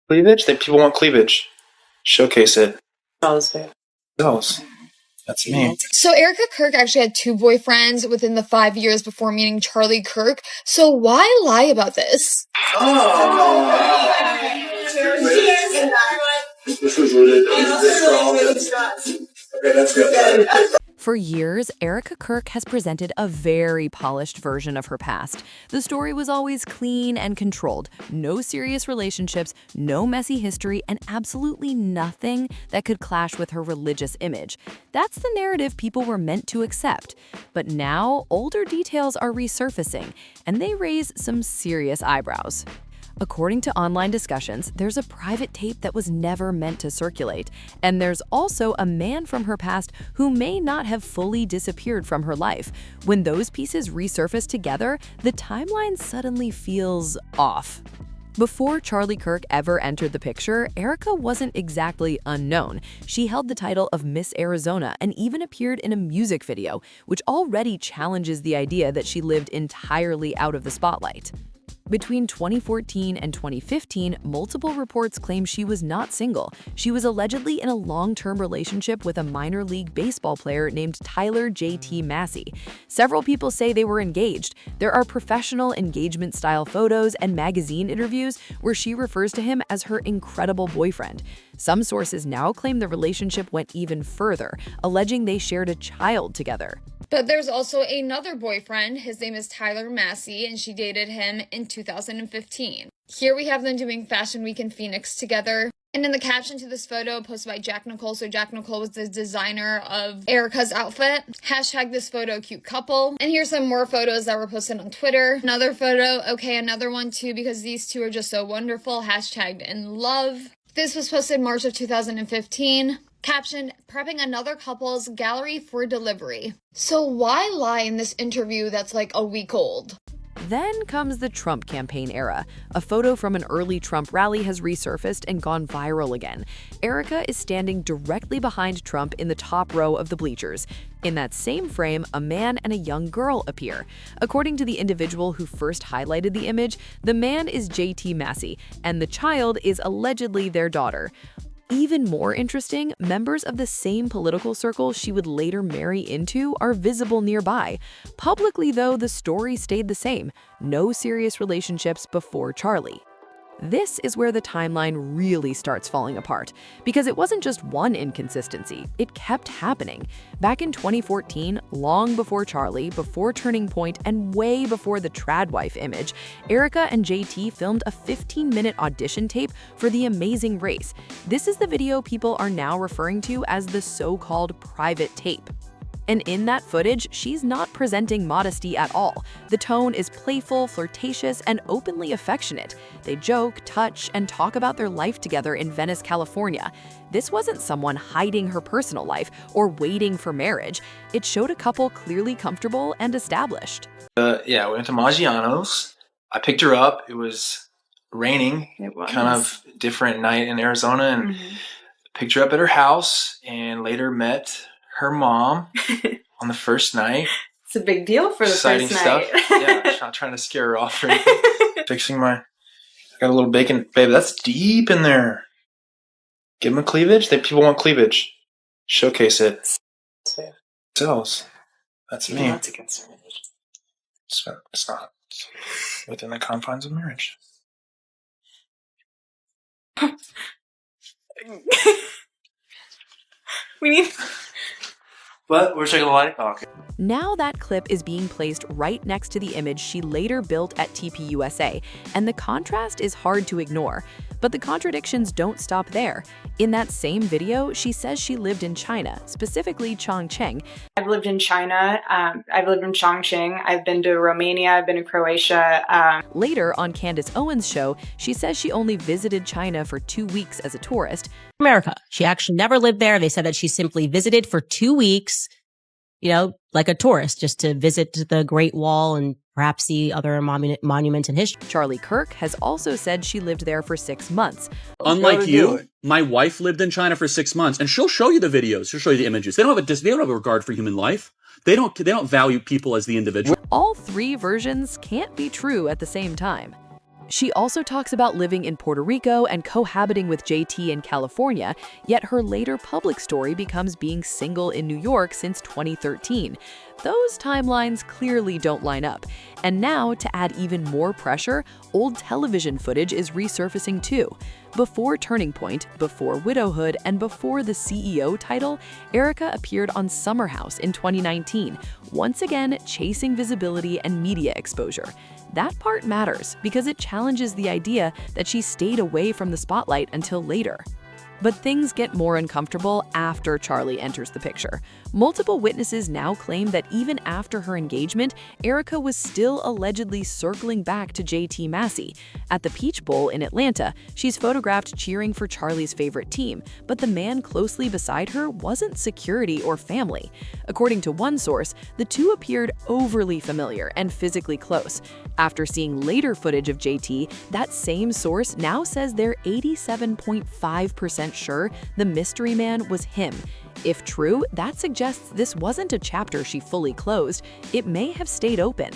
Cleavage? People want cleavage. Showcase it. Those. That's me. So Erika Kirk actually had 2 boyfriends within the 5 years before meeting Charlie Kirk. So why lie about this? This is ridiculous. Okay, that's good. For years, Erika Kirk has presented a very polished version of her past. The story was always clean and controlled. No serious relationships, no messy history, and absolutely nothing that could clash with her religious image. That's the narrative people were meant to accept. But now, older details are resurfacing, and they raise some serious eyebrows. According to online discussions, there's a private tape that was never meant to circulate. And there's also a man from her past who may not have fully disappeared from her life. When those pieces resurface together, the timeline suddenly feels off. Before Charlie Kirk ever entered the picture, Erika wasn't exactly unknown. She held the title of Miss Arizona and even appeared in a music video, which already challenges the idea that she lived entirely out of the spotlight. Between 2014 and 2015, multiple reports claim she was not single. She was allegedly in a long-term relationship with a minor league baseball player named Tyler J.T. Massey. Several people say they were engaged. There are professional engagement-style photos and magazine interviews where she refers to him as her incredible boyfriend. Some sources now claim the relationship went even further, alleging they shared a child together. But there's also another boyfriend. His name is Tyler Massey, and she dated him in 2015. Here we have them doing Fashion Week in Phoenix together. And in the caption to this photo posted by Jack Nicole, so Jack Nicole was the designer of Erika's outfit, hashtag this photo cute couple. And here's some more photos that were posted on Twitter. Another photo, okay, another one too, because these two are just so wonderful, hashtagged in love. This was posted March of 2015. Caption, prepping another couple's gallery for delivery. So why lie in this interview that's like a week old? Then comes the Trump campaign era. A photo from an early Trump rally has resurfaced and gone viral again. Erika is standing directly behind Trump in the top row of the bleachers. In that same frame, a man and a young girl appear. According to the individual who first highlighted the image, the man is J.T. Massey, and the child is allegedly their daughter. Even more interesting, members of the same political circle she would later marry into are visible nearby. Publicly, though, the story stayed the same. No serious relationships before Charlie. This is where the timeline really starts falling apart, because it wasn't just one inconsistency, it kept happening. Back in 2014, long before Charlie, before Turning Point, and way before the Tradwife image, Erika and JT filmed a 15-minute audition tape for The Amazing Race. This is the video people are now referring to as the so-called private tape. And in that footage, she's not presenting modesty at all. The tone is playful, flirtatious, and openly affectionate. They joke, touch, and talk about their life together in Venice, California. This wasn't someone hiding her personal life or waiting for marriage. It showed a couple clearly comfortable and established. Yeah, we went to Maggiano's. I picked her up. It was raining. It was. Kind of different night in Arizona, and picked her up at her house and later met her mom on the first night. It's a big deal for the Exciting first night. stuff. Yeah, I'm not trying to scare her off or anything. I got a little bacon. Babe, that's deep in there. Give them a cleavage. People want cleavage. Showcase it. Sells. That's me. That's against marriage. It's not within the confines of marriage. We need... What? We're checking the light? Oh, okay. Now that clip is being placed right next to the image she later built at TPUSA, and the contrast is hard to ignore. But the contradictions don't stop there. In that same video, she says she lived in China, specifically Chongqing. I've lived in China, I've lived in Chongqing, I've been to Romania, I've been to Croatia. Later, on Candace Owens' show, she says she only visited China for 2 weeks as a tourist. America. She actually never lived there. They said that she simply visited for 2 weeks, you know, like a tourist, just to visit the Great Wall and perhaps see other monuments in history. Charlie Kirk has also said she lived there for 6 months. Unlike you, my wife lived in China for 6 months, and she'll show you the videos. She'll show you the images. They don't have a regard for human life. They don't value people as the individual. All three versions can't be true at the same time. She also talks about living in Puerto Rico and cohabiting with JT in California, yet her later public story becomes being single in New York since 2013. Those timelines clearly don't line up. And now, to add even more pressure, old television footage is resurfacing too. Before Turning Point, before Widowhood, and before the CEO title, Erika appeared on Summer House in 2019, once again chasing visibility and media exposure. That part matters because it challenges the idea that she stayed away from the spotlight until later. But things get more uncomfortable after Charli enters the picture. Multiple witnesses now claim that even after her engagement, Erika was still allegedly circling back to JT Massey. At the Peach Bowl in Atlanta, she's photographed cheering for Charli's favorite team, but the man closely beside her wasn't security or family. According to one source, the two appeared overly familiar and physically close. After seeing later footage of JT, that same source now says they're 87.5% sure the mystery man was him. If true, that suggests this wasn't a chapter she fully closed. It may have stayed open.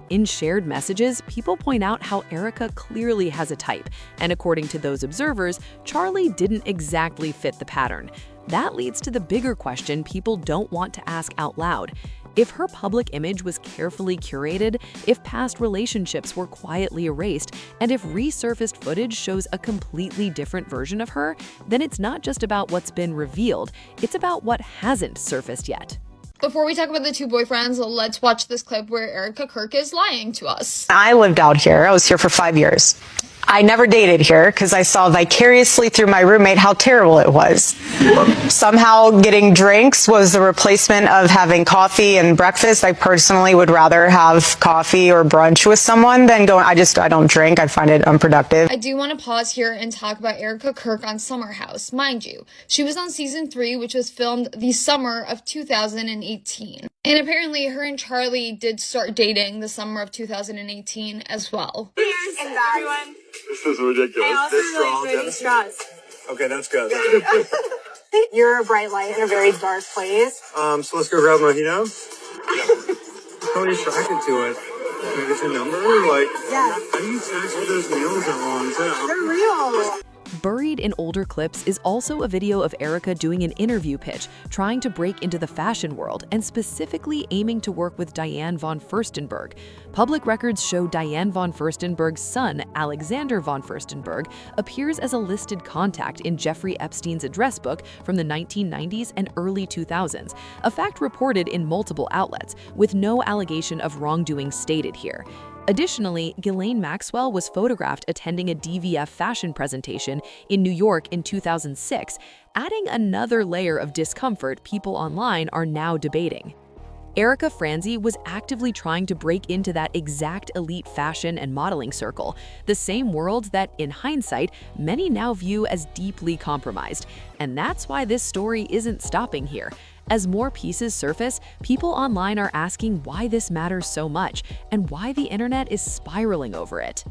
In shared messages, people point out how Erika clearly has a type, and according to those observers, Charli didn't exactly fit the pattern. That leads to the bigger question people don't want to ask out loud. If her public image was carefully curated, if past relationships were quietly erased, and if resurfaced footage shows a completely different version of her, then it's not just about what's been revealed, it's about what hasn't surfaced yet. Before we talk about the two boyfriends, let's watch this clip where Erika Kirk is lying to us. I lived out here. I was here for 5 years. I never dated here because I saw vicariously through my roommate how terrible it was. Somehow getting drinks was the replacement of having coffee and breakfast. I personally would rather have coffee or brunch with someone than going, I don't drink. I find it unproductive. I do want to pause here and talk about Erika Kirk on Summer House. Mind you, she was on season 3, which was filmed the summer of 2018. And apparently her and Charli did start dating the summer of 2018 as well. And everyone. This is ridiculous. I also This really strong. enjoy these straws. Okay, that's good. You're a bright light in a very dark place. So let's go grab a mojito. So distracted to it. Can I get your number? Like, Yeah. how do you text with those nails that long? They're real. Buried in older clips is also a video of Erika doing an interview pitch, trying to break into the fashion world and specifically aiming to work with Diane von Furstenberg. Public records show Diane von Furstenberg's son, Alexander von Furstenberg, appears as a listed contact in Jeffrey Epstein's address book from the 1990s and early 2000s, a fact reported in multiple outlets, with no allegation of wrongdoing stated here. Additionally, Ghislaine Maxwell was photographed attending a DVF fashion presentation in New York in 2006, adding another layer of discomfort people online are now debating. Erika Franzi was actively trying to break into that exact elite fashion and modeling circle, the same world that, in hindsight, many now view as deeply compromised. And that's why this story isn't stopping here. As more pieces surface, people online are asking why this matters so much and why the internet is spiraling over it.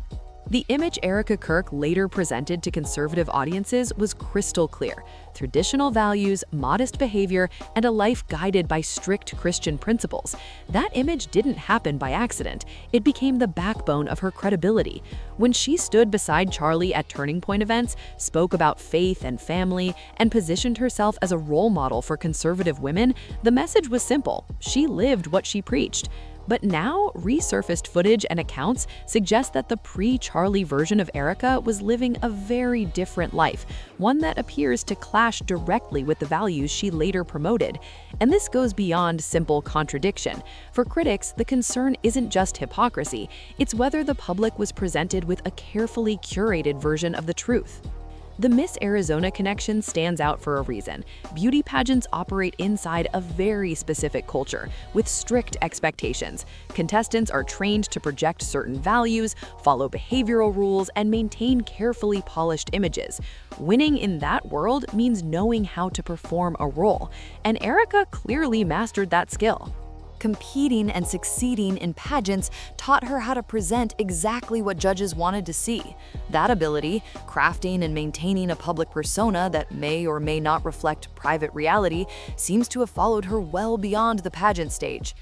The image Erika Kirk later presented to conservative audiences was crystal clear: traditional values, modest behavior, and a life guided by strict Christian principles. That image didn't happen by accident. It became the backbone of her credibility. When she stood beside Charli at Turning Point events, spoke about faith and family, and positioned herself as a role model for conservative women, the message was simple: she lived what she preached. But now, resurfaced footage and accounts suggest that the pre-Charli version of Erika was living a very different life, one that appears to clash directly with the values she later promoted. And this goes beyond simple contradiction. For critics, the concern isn't just hypocrisy, it's whether the public was presented with a carefully curated version of the truth. The Miss Arizona connection stands out for a reason. Beauty pageants operate inside a very specific culture, with strict expectations. Contestants are trained to project certain values, follow behavioral rules, and maintain carefully polished images. Winning in that world means knowing how to perform a role, and Erika clearly mastered that skill. Competing and succeeding in pageants taught her how to present exactly what judges wanted to see. That ability, crafting and maintaining a public persona that may or may not reflect private reality, seems to have followed her well beyond the pageant stage.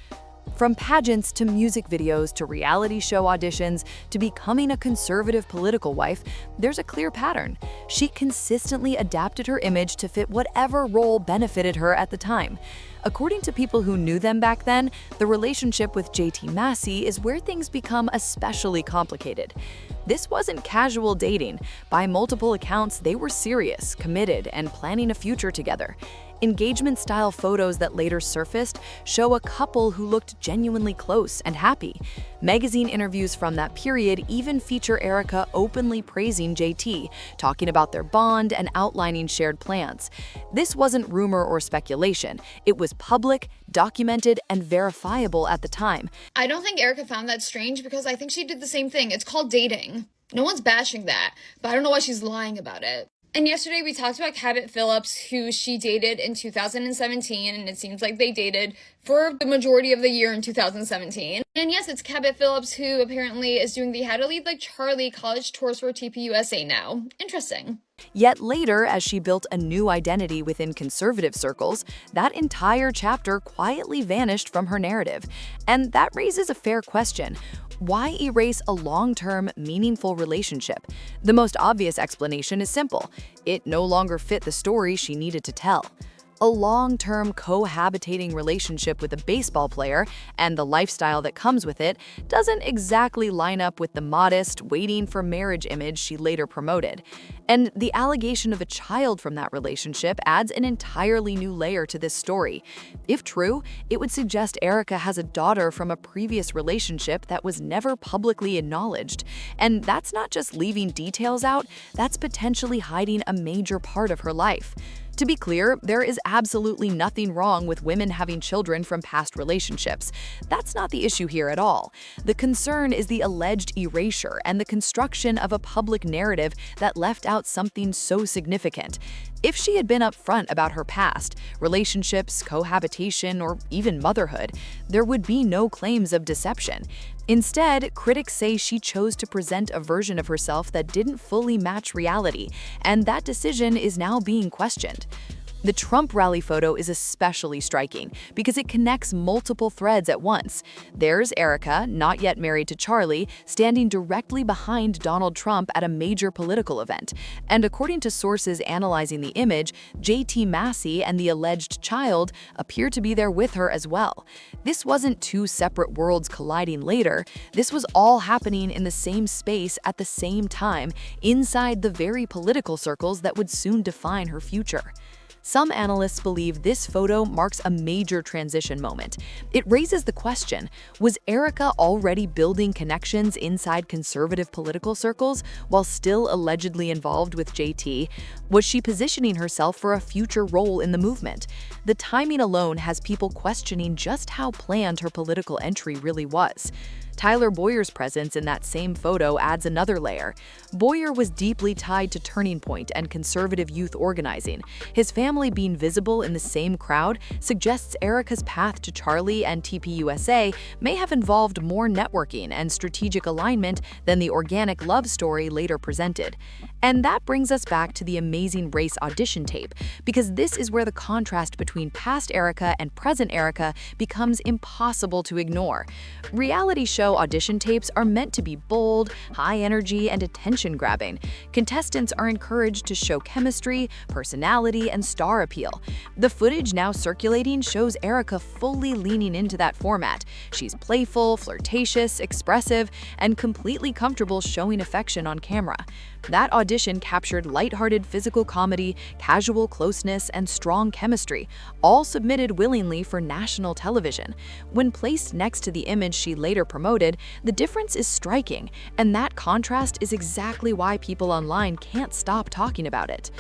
From pageants to music videos to reality show auditions to becoming a conservative political wife, there's a clear pattern. She consistently adapted her image to fit whatever role benefited her at the time. According to people who knew them back then, the relationship with JT Massey is where things become especially complicated. This wasn't casual dating. By multiple accounts, they were serious, committed, and planning a future together. Engagement-style photos that later surfaced show a couple who looked genuinely close and happy. Magazine interviews from that period even feature Erika openly praising JT, talking about their bond and outlining shared plans. This wasn't rumor or speculation. It was public, documented, and verifiable at the time. I don't think Erika found that strange because I think she did the same thing. It's called dating. No one's bashing that, but I don't know why she's lying about it. And yesterday we talked about Cabot Phillips, who she dated in 2017, and it seems like they dated for the majority of the year in 2017. And yes, it's Cabot Phillips who apparently is doing the How to Lead Like Charlie college tours for TPUSA now. Interesting. Yet later, as she built a new identity within conservative circles, that entire chapter quietly vanished from her narrative. And that raises a fair question. Why erase a long-term, meaningful relationship? The most obvious explanation is simple. It no longer fit the story she needed to tell. A long-term cohabitating relationship with a baseball player and the lifestyle that comes with it doesn't exactly line up with the modest, waiting for marriage image she later promoted. And the allegation of a child from that relationship adds an entirely new layer to this story. If true, it would suggest Erika has a daughter from a previous relationship that was never publicly acknowledged. And that's not just leaving details out, that's potentially hiding a major part of her life. To be clear, there is absolutely nothing wrong with women having children from past relationships. That's not the issue here at all. The concern is the alleged erasure and the construction of a public narrative that left out something so significant. If she had been upfront about her past, relationships, cohabitation, or even motherhood, there would be no claims of deception. Instead, critics say she chose to present a version of herself that didn't fully match reality, and that decision is now being questioned. The Trump rally photo is especially striking because it connects multiple threads at once. There's Erika, not yet married to Charlie, standing directly behind Donald Trump at a major political event. And according to sources analyzing the image, JT Massey and the alleged child appear to be there with her as well. This wasn't two separate worlds colliding later. This was all happening in the same space at the same time, inside the very political circles that would soon define her future. Some analysts believe this photo marks a major transition moment. It raises the question, was Erika already building connections inside conservative political circles while still allegedly involved with JT? Was she positioning herself for a future role in the movement? The timing alone has people questioning just how planned her political entry really was. Tyler Boyer's presence in that same photo adds another layer. Boyer was deeply tied to Turning Point and conservative youth organizing. His family being visible in the same crowd suggests Erika's path to Charlie and TPUSA may have involved more networking and strategic alignment than the organic love story later presented. And that brings us back to the Amazing Race audition tape, because this is where the contrast between past Erika and present Erika becomes impossible to ignore. Reality show audition tapes are meant to be bold, high energy, and attention-grabbing. Contestants are encouraged to show chemistry, personality, and star appeal. The footage now circulating shows Erika fully leaning into that format. She's playful, flirtatious, expressive, and completely comfortable showing affection on camera. That audition captured lighthearted physical comedy, casual closeness, and strong chemistry, all submitted willingly for national television. When placed next to the image she later promoted, the difference is striking, and that contrast is exactly why people online can't stop talking about it.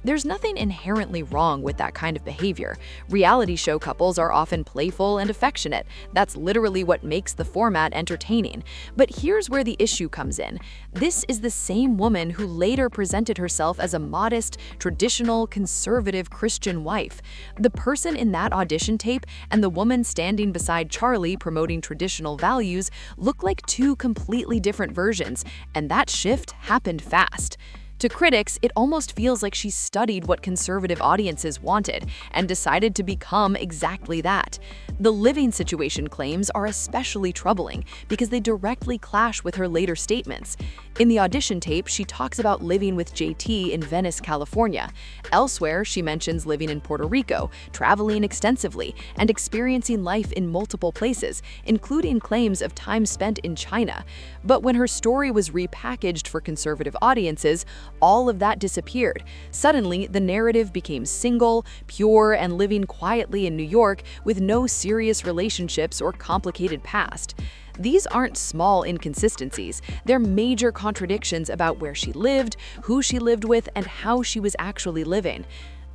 There's nothing inherently wrong with that kind of behavior. Reality show couples are often playful and affectionate. That's literally what makes the format entertaining. But here's where the issue comes in. This is the same woman who later presented herself as a modest, traditional, conservative Christian wife. The person in that audition tape and the woman standing beside Charlie promoting traditional values look like two completely different versions, and that shift happened fast. To critics, it almost feels like she studied what conservative audiences wanted and decided to become exactly that. The living situation claims are especially troubling because they directly clash with her later statements. In the audition tape, she talks about living with JT in Venice, California. Elsewhere, she mentions living in Puerto Rico, traveling extensively, and experiencing life in multiple places, including claims of time spent in China. But when her story was repackaged for conservative audiences, all of that disappeared. Suddenly, the narrative became single, pure, and living quietly in New York with no serious relationships or complicated past. These aren't small inconsistencies. They're major contradictions about where she lived, who she lived with, and how she was actually living.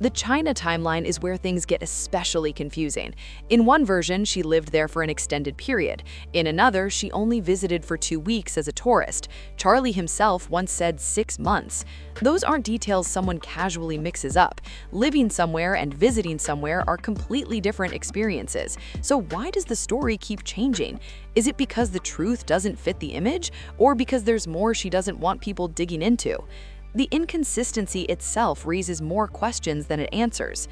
The China timeline is where things get especially confusing. In one version, she lived there for an extended period. In another, she only visited for 2 weeks as a tourist. Charlie himself once said 6 months. Those aren't details someone casually mixes up. Living somewhere and visiting somewhere are completely different experiences. So why does the story keep changing? Is it because the truth doesn't fit the image, or because there's more she doesn't want people digging into? The inconsistency itself raises more questions than it answers.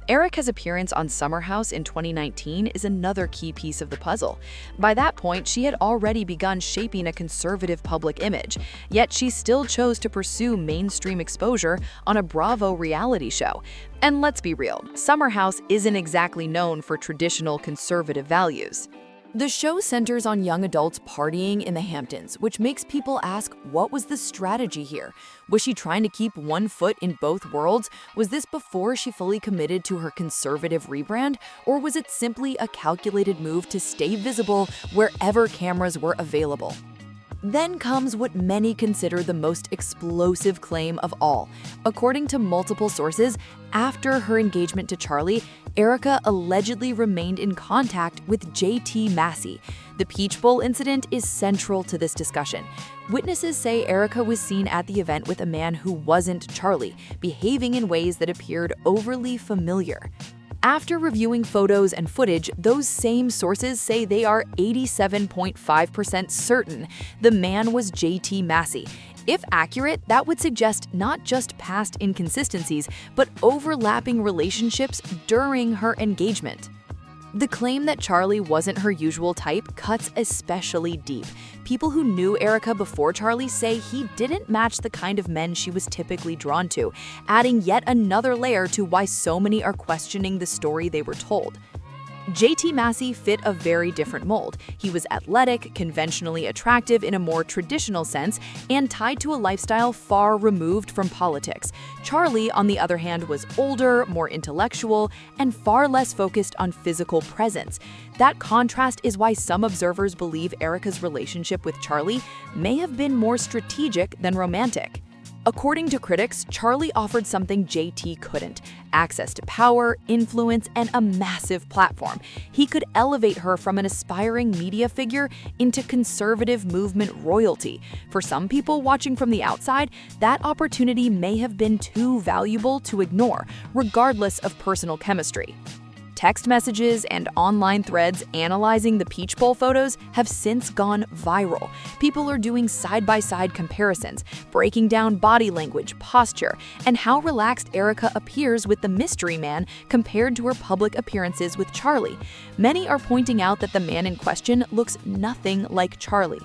Erika's appearance on Summer House in 2019 is another key piece of the puzzle. By that point, she had already begun shaping a conservative public image, yet she still chose to pursue mainstream exposure on a Bravo reality show. And let's be real, Summer House isn't exactly known for traditional conservative values. The show centers on young adults partying in the Hamptons, which makes people ask, what was the strategy here? Was she trying to keep one foot in both worlds? Was this before she fully committed to her conservative rebrand? Or was it simply a calculated move to stay visible wherever cameras were available? Then comes what many consider the most explosive claim of all. According to multiple sources, after her engagement to Charlie, Erika allegedly remained in contact with JT Massey. The Peach Bowl incident is central to this discussion. Witnesses say Erika was seen at the event with a man who wasn't Charlie, behaving in ways that appeared overly familiar. After reviewing photos and footage, those same sources say they are 87.5% certain the man was JT Massey. If accurate, that would suggest not just past inconsistencies, but overlapping relationships during her engagement. The claim that Charlie wasn't her usual type cuts especially deep. People who knew Erika before Charlie say he didn't match the kind of men she was typically drawn to, adding yet another layer to why so many are questioning the story they were told. JT Massey fit a very different mold. He was athletic, conventionally attractive in a more traditional sense, and tied to a lifestyle far removed from politics. Charlie, on the other hand, was older, more intellectual, and far less focused on physical presence. That contrast is why some observers believe Erika's relationship with Charlie may have been more strategic than romantic. According to critics, Charlie offered something JT couldn't: access to power, influence, and a massive platform. He could elevate her from an aspiring media figure into conservative movement royalty. For some people watching from the outside, that opportunity may have been too valuable to ignore, regardless of personal chemistry. Text messages and online threads analyzing the Peach Bowl photos have since gone viral. People are doing side-by-side comparisons, breaking down body language, posture, and how relaxed Erika appears with the mystery man compared to her public appearances with Charlie. Many are pointing out that the man in question looks nothing like Charlie.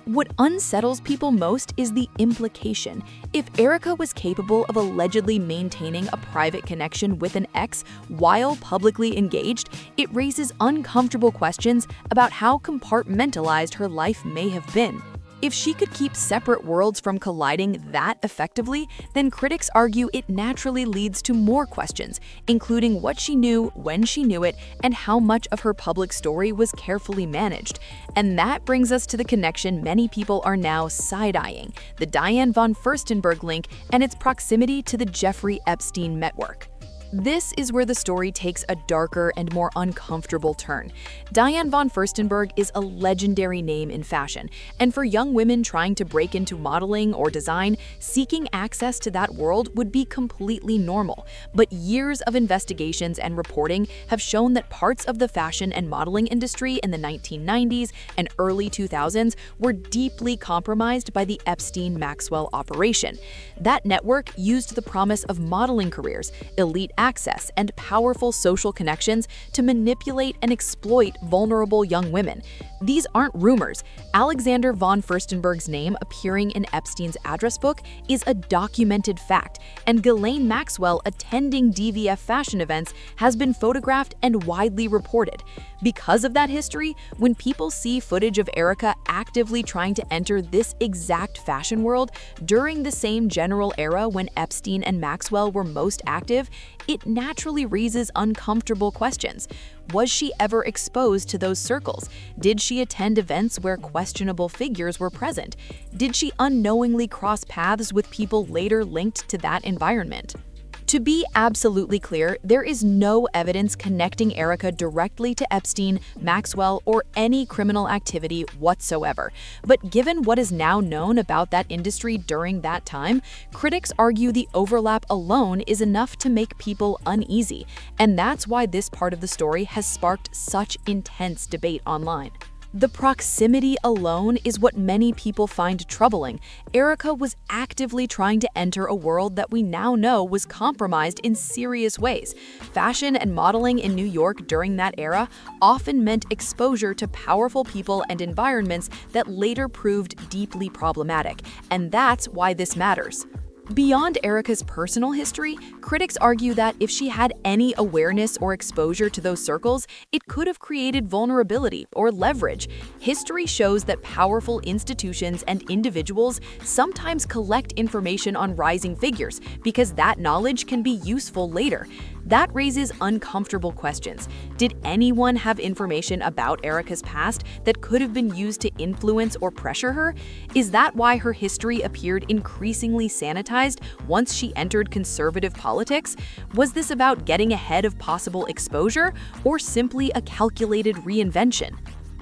What unsettles people most is the implication. If Erika was capable of allegedly maintaining a private connection with an ex while publicly engaged, it raises uncomfortable questions about how compartmentalized her life may have been. If she could keep separate worlds from colliding that effectively, then critics argue it naturally leads to more questions, including what she knew, when she knew it, and how much of her public story was carefully managed. And that brings us to the connection many people are now side-eyeing: the Diane von Furstenberg link and its proximity to the Jeffrey Epstein network. This is where the story takes a darker and more uncomfortable turn. Diane von Furstenberg is a legendary name in fashion, and for young women trying to break into modeling or design, seeking access to that world would be completely normal. But years of investigations and reporting have shown that parts of the fashion and modeling industry in the 1990s and early 2000s were deeply compromised by the Epstein-Maxwell operation. That network used the promise of modeling careers, elite access, and powerful social connections to manipulate and exploit vulnerable young women. These aren't rumors. Alexander von Furstenberg's name appearing in Epstein's address book is a documented fact, and Ghislaine Maxwell attending DVF fashion events has been photographed and widely reported. Because of that history, when people see footage of Erika actively trying to enter this exact fashion world during the same general era when Epstein and Maxwell were most active, it naturally raises uncomfortable questions. Was she ever exposed to those circles? Did she attend events where questionable figures were present? Did she unknowingly cross paths with people later linked to that environment? To be absolutely clear, there is no evidence connecting Erika directly to Epstein, Maxwell, or any criminal activity whatsoever. But given what is now known about that industry during that time, critics argue the overlap alone is enough to make people uneasy. And that's why this part of the story has sparked such intense debate online. The proximity alone is what many people find troubling. Erika was actively trying to enter a world that we now know was compromised in serious ways. Fashion and modeling in New York during that era often meant exposure to powerful people and environments that later proved deeply problematic, and that's why this matters. Beyond Erika's personal history, critics argue that if she had any awareness or exposure to those circles, it could have created vulnerability or leverage. History shows that powerful institutions and individuals sometimes collect information on rising figures because that knowledge can be useful later. That raises uncomfortable questions. Did anyone have information about Erika's past that could have been used to influence or pressure her? Is that why her history appeared increasingly sanitized once she entered conservative politics? Was this about getting ahead of possible exposure or simply a calculated reinvention?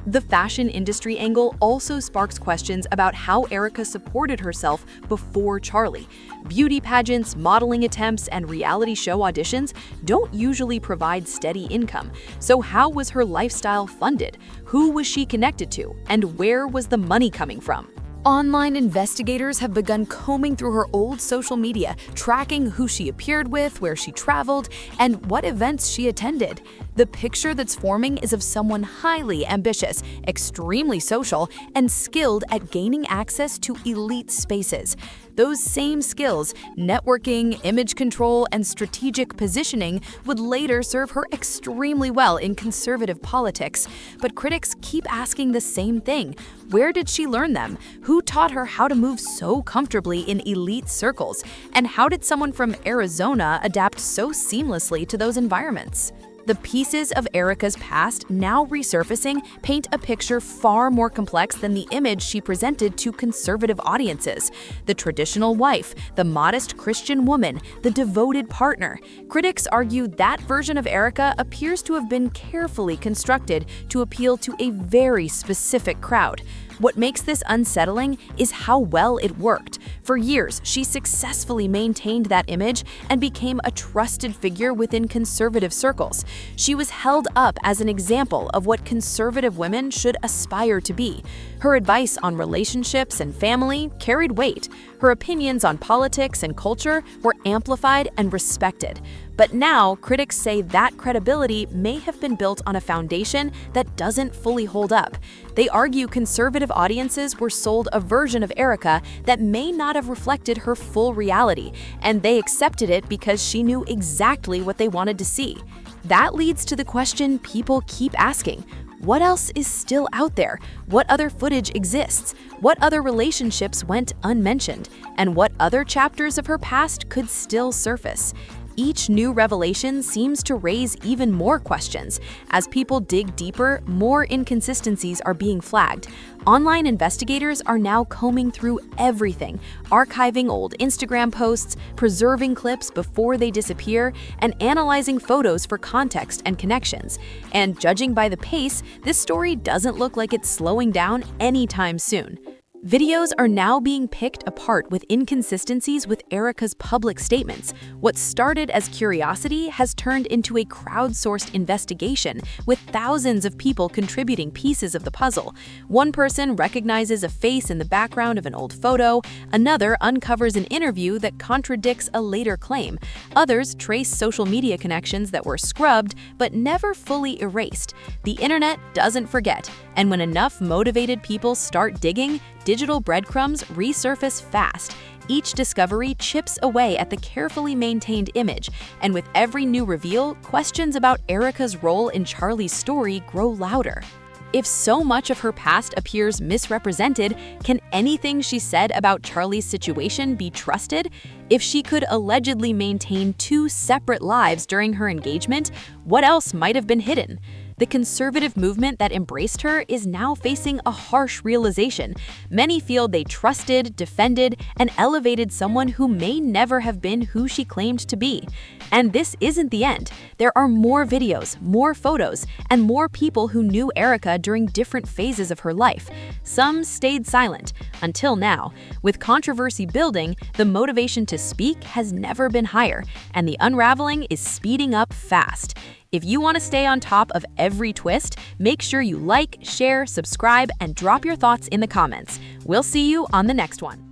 The fashion industry angle also sparks questions about how Erika supported herself before Charlie. Beauty pageants, modeling attempts, and reality show auditions don't usually provide steady income. So how was her lifestyle funded? Who was she connected to? And where was the money coming from? Online investigators have begun combing through her old social media, tracking who she appeared with, where she traveled, and what events she attended. The picture that's forming is of someone highly ambitious, extremely social, and skilled at gaining access to elite spaces. Those same skills, networking, image control, and strategic positioning, would later serve her extremely well in conservative politics. But critics keep asking the same thing. Where did she learn them? Who taught her how to move so comfortably in elite circles? And how did someone from Arizona adapt so seamlessly to those environments? The pieces of Erika's past now resurfacing paint a picture far more complex than the image she presented to conservative audiences. The traditional wife, the modest Christian woman, the devoted partner. Critics argue that version of Erika appears to have been carefully constructed to appeal to a very specific crowd. What makes this unsettling is how well it worked. For years, she successfully maintained that image and became a trusted figure within conservative circles. She was held up as an example of what conservative women should aspire to be. Her advice on relationships and family carried weight. Her opinions on politics and culture were amplified and respected. But now, critics say that credibility may have been built on a foundation that doesn't fully hold up. They argue conservative audiences were sold a version of Erika that may not have reflected her full reality, and they accepted it because she knew exactly what they wanted to see. That leads to the question people keep asking. What else is still out there? What other footage exists? What other relationships went unmentioned? And what other chapters of her past could still surface? Each new revelation seems to raise even more questions. As people dig deeper, more inconsistencies are being flagged. Online investigators are now combing through everything, archiving old Instagram posts, preserving clips before they disappear, and analyzing photos for context and connections. And judging by the pace, this story doesn't look like it's slowing down anytime soon. Videos are now being picked apart with inconsistencies with Erika's public statements. What started as curiosity has turned into a crowdsourced investigation with thousands of people contributing pieces of the puzzle. One person recognizes a face in the background of an old photo, another uncovers an interview that contradicts a later claim. Others trace social media connections that were scrubbed but never fully erased. The internet doesn't forget, and when enough motivated people start digging, digital breadcrumbs resurface fast. Each discovery chips away at the carefully maintained image, and with every new reveal, questions about Erika's role in Charlie's story grow louder. If so much of her past appears misrepresented, can anything she said about Charlie's situation be trusted? If she could allegedly maintain 2 separate lives during her engagement, what else might have been hidden? The conservative movement that embraced her is now facing a harsh realization. Many feel they trusted, defended, and elevated someone who may never have been who she claimed to be. And this isn't the end. There are more videos, more photos, and more people who knew Erika during different phases of her life. Some stayed silent, until now. With controversy building, the motivation to speak has never been higher, and the unraveling is speeding up fast. If you want to stay on top of every twist, make sure you like, share, subscribe, and drop your thoughts in the comments. We'll see you on the next one.